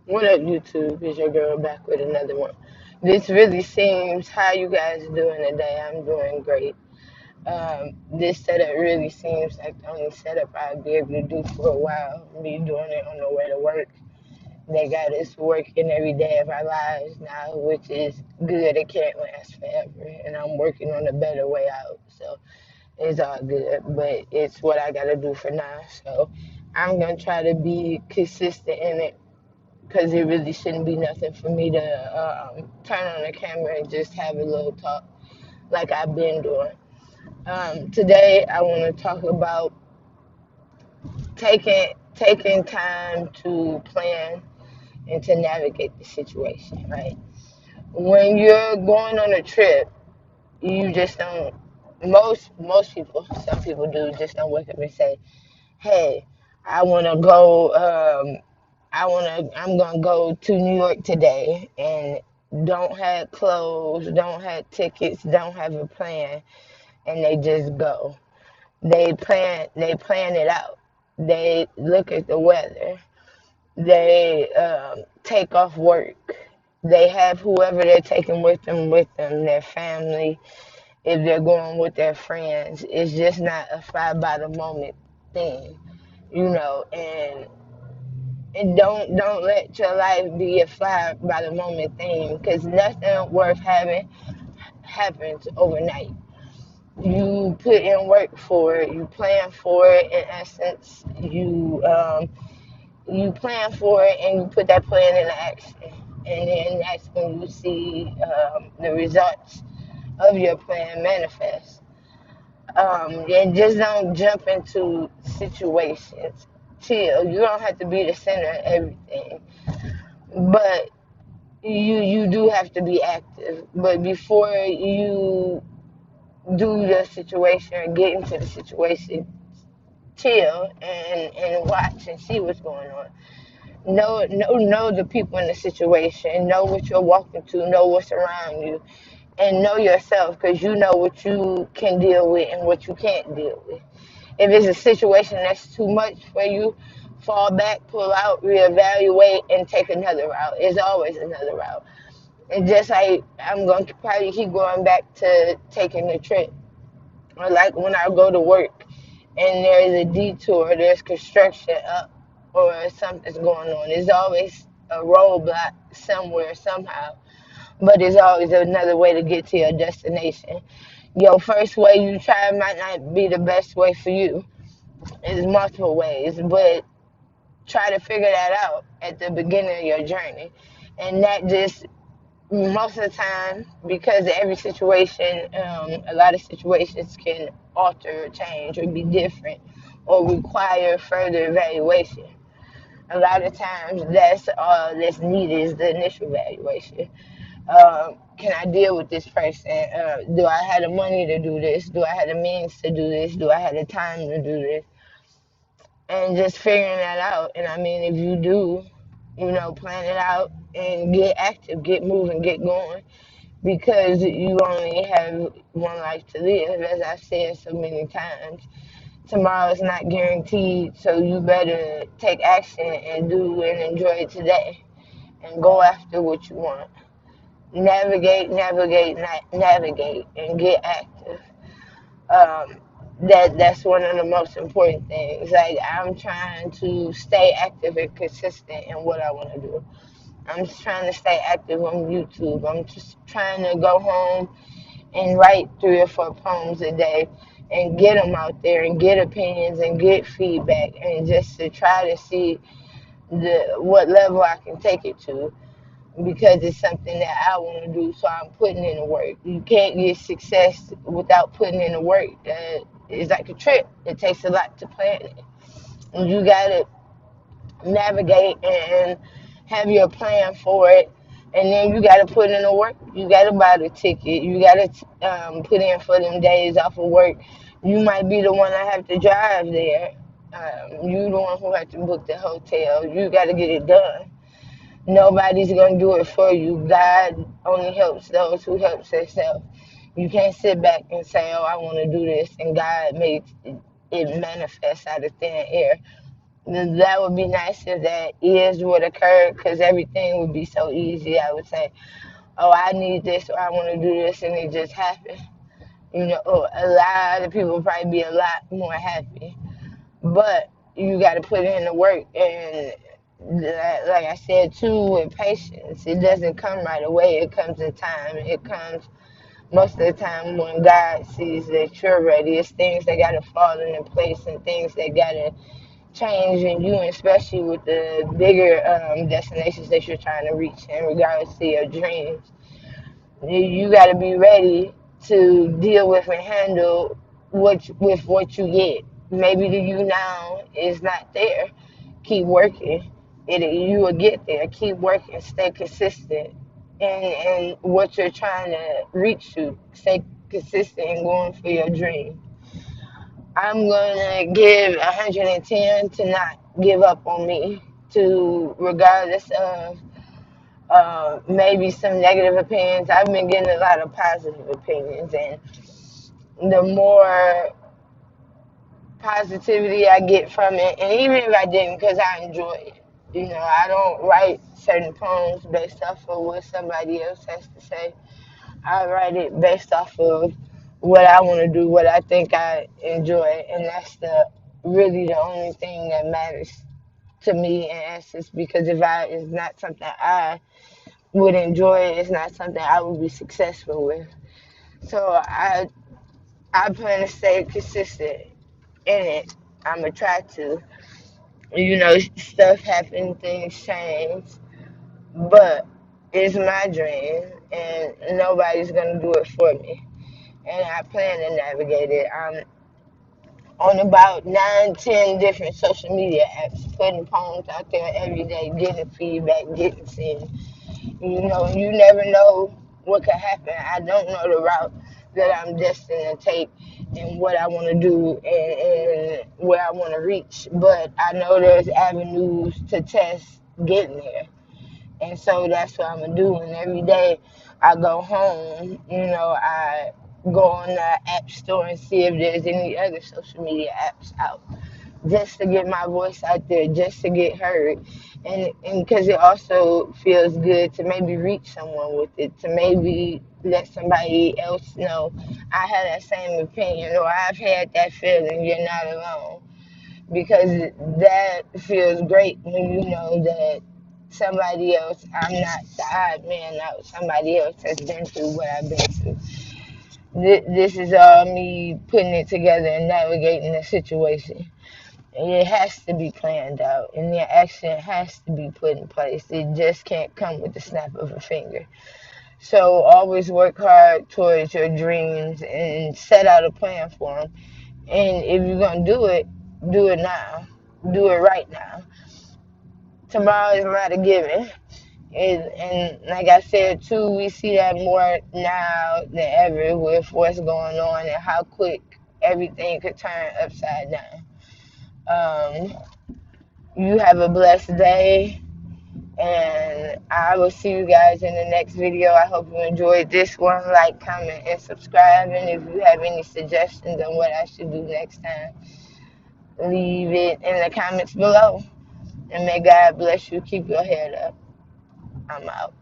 What up, YouTube? Is your girl back with another one? This really seems how you guys doing today. I'm doing great. This setup really seems like the only setup I'll be able to do for a while. Me doing it on the way to work. They got us working every day of our lives now, which is good. It can't last forever, and I'm working on a better way out. So it's all good, but it's what I gotta do for now. So I'm gonna try to be consistent in it because it really shouldn't be nothing for me to turn on the camera and just have a little talk like I've been doing. Today, I want to talk about taking time to plan and to navigate the situation. Right, when you're going on a trip, you just don't. Most people, some people do, just don't wake up and say, "Hey, I want to go." I'm gonna go to New York today and don't have clothes, don't have tickets, don't have a plan, and they just go. They plan it out. They look at the weather. They take off work. They have whoever they're taking with them, their family, if they're going with their friends. It's just not a fly by the moment thing, and don't let your life be a fly by the moment thing, because nothing worth having happens overnight. You put in work for it, you plan for it. In essence, you plan for it and you put that plan into action, and then that's when you see the results of your plan manifest. And just don't jump into situations. Chill. You don't have to be the center of everything, but you do have to be active. But before you do the situation or get into the situation, chill and watch and see what's going on. Know the people in the situation. Know what you're walking to. Know what's around you, and know yourself, because you know what you can deal with and what you can't deal with. If it's a situation that's too much for you, fall back, pull out, reevaluate, and take another route. There's always another route. And just like I'm going to probably keep going back to taking the trip, or like when I go to work and there's a detour, there's construction up, or something's going on. There's always a roadblock somewhere, somehow, but there's always another way to get to your destination. Your first way you try might not be the best way for you. There's multiple ways, but try to figure that out at the beginning of your journey. And that just most of the time, because every situation, a lot of situations can alter or change or be different or require further evaluation. A lot of times, that's all that's needed is the initial evaluation. Can I deal with this person? Do I have the money to do this? Do I have the means to do this? Do I have the time to do this? And just figuring that out. And I mean, if you do, plan it out and get active, get moving, get going, because you only have one life to live, as I've said so many times. Tomorrow is not guaranteed, so you better take action and do and enjoy it today and go after what you want. Navigate, and get active. Um, that's one of the most important things. Like, I'm trying to stay active and consistent in what I want to do. I'm just trying to stay active on YouTube. I'm just trying to go home and write 3 or 4 poems a day and get them out there and get opinions and get feedback, and just to try to see what level I can take it to, because it's something that I want to do. So I'm putting in the work. You can't get success without putting in the work. It's like a trip. It takes a lot to plan it. And you gotta navigate and have your plan for it. And then you gotta put in the work. You gotta buy the ticket. You gotta put in for them days off of work. You might be the one that have to drive there. You the one who have to book the hotel. You gotta get it done. Nobody's gonna do it for you. God only helps those who helps themselves. You can't sit back and say, "Oh, I want to do this," and God makes it manifest out of thin air. That would be nice if that is what occurred, because everything would be so easy. I would say, oh, I need this, or I want to do this, and it just happened. A lot of people would probably be a lot more happy. But you got to put in the work, and like I said too, with patience, it doesn't come right away. It comes in time. It comes most of the time when God sees that you're ready. It's things that got to fall into place, and things that got to change in you, especially with the bigger destinations that you're trying to reach in regards to your dreams. You got to be ready to deal with and handle what you get. Maybe the you now is not there. Keep working. You will get there. Keep working. Stay consistent in what you're trying to reach to. Stay consistent in going for your dream. I'm gonna give 110 to not give up on me. To regardless of maybe some negative opinions. I've been getting a lot of positive opinions, and the more positivity I get from it, and even if I didn't, because I enjoy it. I don't write certain poems based off of what somebody else has to say. I write it based off of what I want to do, what I think I enjoy, and that's really the only thing that matters to me in essence. Because if it's not something I would enjoy it, it's not something I would be successful with. So I plan to stay consistent in it. I'm gonna try to. Stuff happens, things change, but it's my dream, and nobody's gonna do it for me. And I plan to navigate it. I'm on about 9, 10 different social media apps, putting poems out there every day, getting feedback, getting seen. You never know what could happen. I don't know the route that I'm destined to take and what I want to do, and where I want to reach. But I know there's avenues to test getting there. And so that's what I'm going to do. And every day I go home, I go on the app store and see if there's any other social media apps out, just to get my voice out there, just to get heard. And because it also feels good to maybe reach someone with it, to maybe let somebody else know I have that same opinion, or I've had that feeling, you're not alone. Because that feels great when you know that somebody else, I'm not the odd man out, somebody else has been through what I've been through. This is all me putting it together and navigating the situation. It has to be planned out, and the action has to be put in place. It just can't come with the snap of a finger. So always work hard towards your dreams and set out a plan for them. And if you're going to do it now. Do it right now. Tomorrow is not a given. And like I said, too, we see that more now than ever with what's going on and how quick everything could turn upside down. Um, you have a blessed day, and I will see you guys in the next video. I hope you enjoyed this one. Like, comment, and subscribe. And if you have any suggestions on what I should do next time, leave it in the comments below. And may God bless you. Keep your head up. I'm out.